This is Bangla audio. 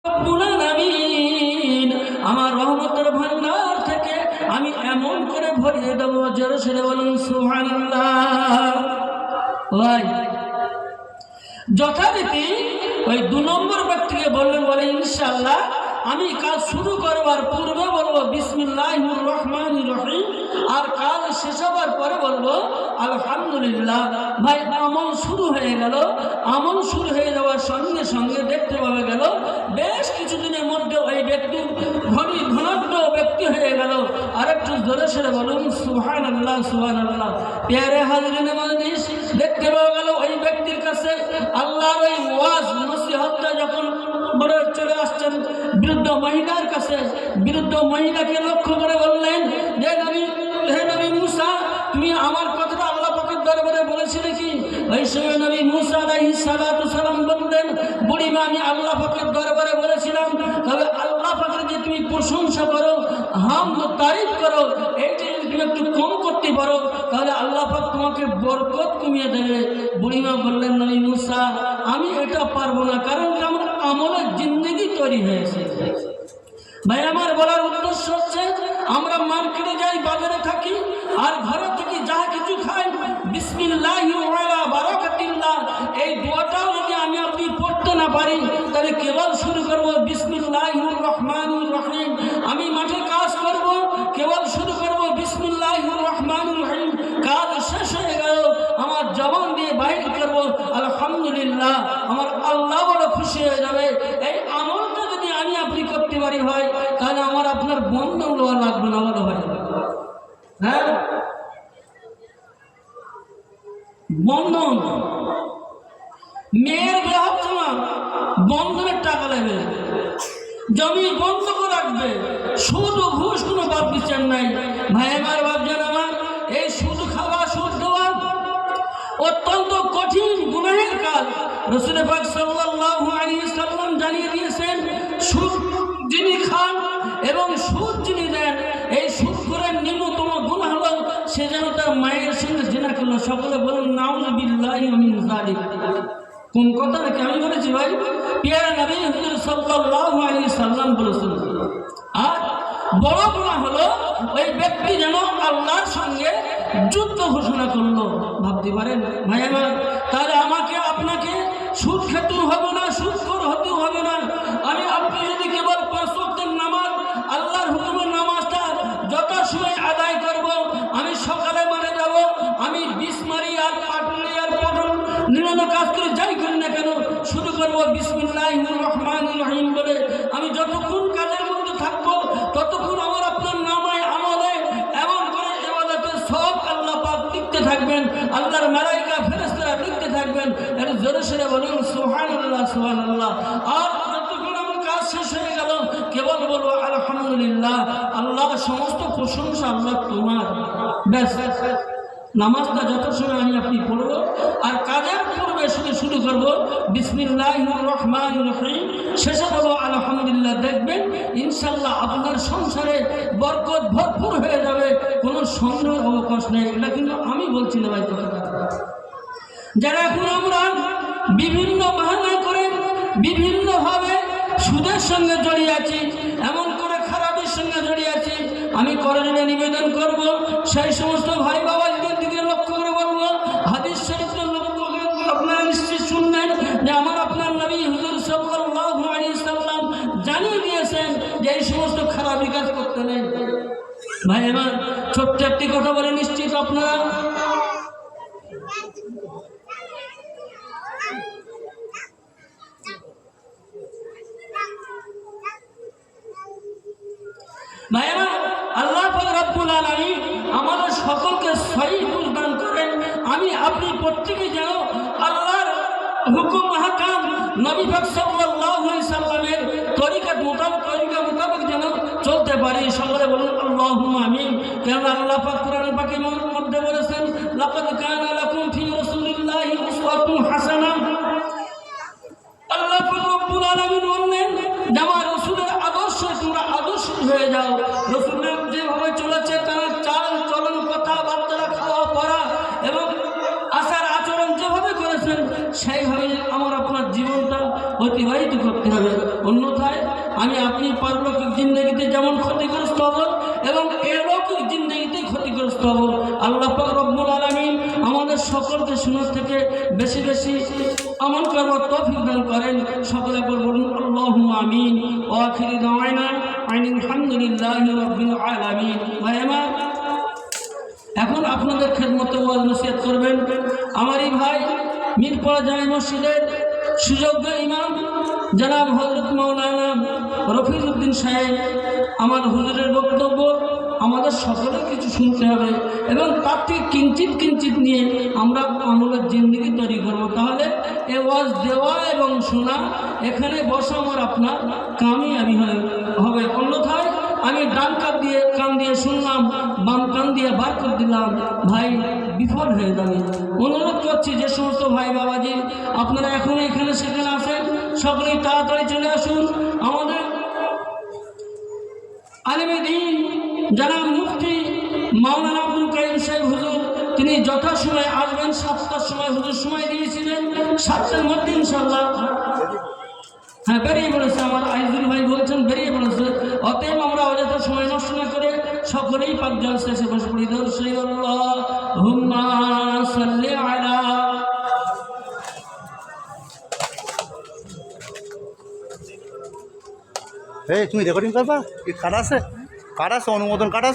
রব্বুল আলামিন আমার রহমতের ভান্ডার থেকে আমি এমন করে ভরিয়ে দেব, জোরে সরে বলুন সুবহানাল্লাহ। ভাই যথারীতি ওই 2 নম্বর ব্যক্তিকে বললেন, বলে ইনশাআল্লাহ আমি কাজ শুরু করবার পূর্বে বলবো বিসমিল্লাহির রহমানির রহিম, আর কাজ শেষ হবার পরে বলবো আলহামদুলিল্লাহ। ভাই আমল শুরু হয়ে গেল। আমল শুরু হয়ে যাওয়ার সঙ্গে সঙ্গে দেখতে পাওয়া গেল বেশ কিছুদিনের মধ্যে ওই ব্যক্তি ধনাঢ্য ব্যক্তি হয়ে গেল। আর একটু জোরে সরে বলুন সুবহানাল্লাহ সুবহানাল্লাহ। প্যারে হাজরিনে মজলিস, দেখতে পাওয়া গেল ওই ব্যক্তির কাছে আল্লাহর ওই ওয়াজ নসিহতটা যখন বড় চলে আসছেন বৃদ্ধ মহিলার কাছে, বৃদ্ধ মহিলাকে লক্ষ্য করে বললেন যে হে নবী মুসা, তুমি আমার কথাটা আল্লাহ পাকের দরবারে বলেছিলে কি? ওই সময় নবী মুসা আলাইহিস সালাতু সালাম বললেন, বুড়িমা আমি আল্লাহ পাকের দরবারে বলেছিলাম, তবে আল্লাহ পাকের যে তুমি প্রশংসা করো, হামদ তারিফ করো, এইটা যদি তুমি একটু কম করতে পারো তাহলে আল্লাহ পাক তোমাকে বরকত কমিয়ে দেবে। বুড়িমা বললেন, নবী মুসা আমি এটা পারবো না, কারণ আমার আমলের জিন্দেগি তৈরি হয়েছে। ভাই আমার বলার উদ্দেশ্য হচ্ছে, আমরা মার্কেটে যাই, বাজারে থাকি, আর ঘরে থেকে যা কিছু খাই বিসমিল্লাহি ওয়ালা বারাকাতিল্লাহ, এই দোয়াটাও যদি আমি আপনি পড়তে না পারি তাহলে কেবল শুরু করব বিসমিল্লাহির রহমানির রহিম। আমি মাঠে কাজ করব, কেবল শুরু করব বিসমিল্লাহির রহমানির রহিম। কাজ শেষ হয়ে গেল, আমার জবান দিয়ে বাইর করব আলহামদুলিল্লাহ, আমার আল্লাহ বড় খুশি হয়ে যাবে। এই আমলটা যদি আমি আপনি করতে পারি ভাই, তাহলে আমার আপনার বন্ধন দেওয়া লাগবে না, বলো ভাই। হ্যাঁ, বন্ধন মেয়ের বিয়ে হচ্ছে না, বন্ধনের টাকা লাগবে, জমি বন্ধক রাখবে, সুদ ও ঘুষ কোনো বাদ বিচার নাই। ভাই আমার বাপজান আমার, এই সুদ খাওয়া সুদ দেওয়া অত্যন্ত কঠিন গুনাহের কাজ। রাসূল পাক সাল্লাল্লাহু আলাইহি সাল্লাম জানিয়ে দিয়েছেন, সুদ যিনি খান এবং সুদ যিনি দেন, এই সুদ করে নিম্নতম গুনাহ হলো সে যেন তার মায়ের সঙ্গে জিনা করলো। সকলে বলুন নাউযুবিল্লাহি মিন যালিক। কোন কথা নাকি আমি বলেছি ভাই? প্যারা নবী হুজুর সাল্লাল্লাহু আলাইহি সাল্লাম বলেছেন। আর বড় গুনাহ হলো ওই ব্যক্তি যেন আল্লাহর সঙ্গে যুদ্ধ ঘোষণা করলো। ভাবতে পারেন ভাই আমার, তাহলে আমাকে আপনাকে সুদ খেতেও হবে না, সুদখোর হতেও হবে না। আমি আপনি যদি কেবল 5 ওয়াক্তের নামাজ, আল্লাহর হুকুমের নামাজটা যথাসময়ে আদায় করব, আমি সকালে মানে যাব, আমি বিসমারি আর পাটলি আর পটল নিরানো কাজ করে যাই করি না কেন, শুরু করব বিসমিল্লাহির রহমানির রহিম বলে। আমি যতক্ষণ কাজের মধ্যে থাকবো ততক্ষণ আমার আপনার নামায় আমলে এমন করে ইবাদতের সব আল্লাহ পাক লিখতে থাকবেন, আল্লাহর মালায়েকা ফেরেশতারা লিখতে থাকবেন। এর জোরে সরে বলুন সুবহানাল্লাহ সুবহানাল্লাহ। আর যতক্ষণ আমার কাজ শেষ হয়ে গেল কেবল বলবো আলহামদুলিল্লাহ, আল্লাহ সমস্ত প্রশংসা আল্লাহ তোমার। ব্যাস, নামাজটা যত সময় আমি আপনি পড়বো, আর কাজের পূর্বে শুরু করবো বিসমিল্লাহির রহমানির রহিম, শেষে বলবো আলহামদুলিল্লাহ। দেখবেন ইনশাআল্লাহ আপনার সংসারে বরকত ভরপুর হয়ে যাবে, কোনো সন্দেহের অবকাশ নেই। এটা কিন্তু আমি বলছি না ভাই, কথা যারা এখন আমরা বিভিন্ন বাহানা করে বিভিন্নভাবে সুদের সঙ্গে জড়িয়ে আছি, এমন করে খারাপের সঙ্গে জড়িয়ে আছি, আমি করজোড়ে নিবেদন করব সেই সমস্ত ভাই বাবাদের দিকে লক্ষ্য করে বলবো, হাদিস শরীফের লক্ষ্য করে আপনারা নিশ্চয়ই শুনবেন যে আমার আপনার নবী হুজুর সাল্লাল্লাহু আলাইহি সাল্লাম জানিয়ে দিয়েছেন যে এই সমস্ত খারাপ কাজ করতে নেই। ভাই আমার ছোট্ট একটি কথা বলে নিশ্চিত আপনারা ভাই আমার, আল্লাহ পাক রব্বুল আলামিন আমাদের সকলকে সহিহ বুঝ দান করেন। আমি আপনি প্রত্যেকে যেন আল্লাহর হুকুম আহকাম নবী পাক সাল্লাল্লাহু আলাইহি সাল্লামের তরিকা মোতাবেক যেন চলতে পারি। সকলে বলুন আল্লাহুম্মা আমিন। কারণ আল্লাহ পাক কোরআন পাকের মধ্যে বলেছেন, লাকাদ কানা লাকুম ফি রাসূলিল্লাহি উসওয়াতুন হাসানাহ। আল্লাহ পাক রব্বুল আলামিন বললেন, আমার রাসূলের আদর্শে তোমরা আদর্শ হয়ে যাও। রাসূলের যেভাবে চলেছে তার চাল চলন, কথাবার্তা, খাওয়া পড়া এবং আচার আচরণ যেভাবে করেছেন সেইভাবে আমার আপনার জীবনটা অতিবাহিত করতে হবে। অন্যথায় আমি আপনি পারলৌকিক জিন্দগিতে যেমন ক্ষতিগ্রস্ত হব এবং এলৌকিক জিন্দগিতে ক্ষতিগ্রস্ত হব। আল্লাহ পাক রব্বুল আলামিন আমাদের সকলকে সুন্নাত থেকে বেশি বেশি আমল করবার তৌফিক দান করেন। সকলে বলুন আল্লাহুম্মা আমিন। ওয়া আখিরু দাওয়ানা আলহামদুলিল্লাহি রাব্বিল আলামিন। ভাই আমার, এখন আপনাদের খেদমতে ওয়াজ নসিহত করবেন আমারই ভাই মিরপাড়া জামে মসজিদের সুযোগ্য ইমাম জনাব হযরত মাওলানা রফিজউদ্দিন সাহেব। আমার হুজুরের বক্তব্য আমাদের সকলের কিছু শুনতে হবে এবং তার থেকে কিঞ্চিত কিঞ্চিত নিয়ে আমরা আমলের জিন্দগি তৈরি করবো। তাহলে এ ওয়াজ দেওয়া এবং শোনা, এখানে বসা আমার আপনার কামিয়াবি হবে। অন্যথায় আমি ডান কান দিয়ে শুনলাম, বাম কান দিয়ে বার করে দিলাম, ভাই বিফল হয়ে যাবে। অনুরোধ করছি যে সমস্ত ভাই বাবাজি আপনারা এখন এখানে সেখানে আসেন, সকলেই তাড়াতাড়ি চলে আসুন। আমাদের আলেমে দ্বীন জনাব মুফতি মাওলানা আব্দুল কাইয়ুম সাহেব হুজুর, তিনি যথাসময়ে আসবেন। 7টার সময় হুজুর সময় দিয়েছিলেন, 7টার মধ্যে ইনশাআল্লাহ হ্যাঁ বেরিয়ে পড়েছে। আমার আইজুল ভাই বলছেন বেরিয়ে পড়েছে। অতএব আমরা অযথা সময় নষ্ট না করে সকলেই পাক জলসা এসে বসে পড়ি। আল্লাহুম্মা সাল্লি আলা। তুমি রেকর্ডিং করবা? কি কাট আছে অনুমোদন কাট আছে?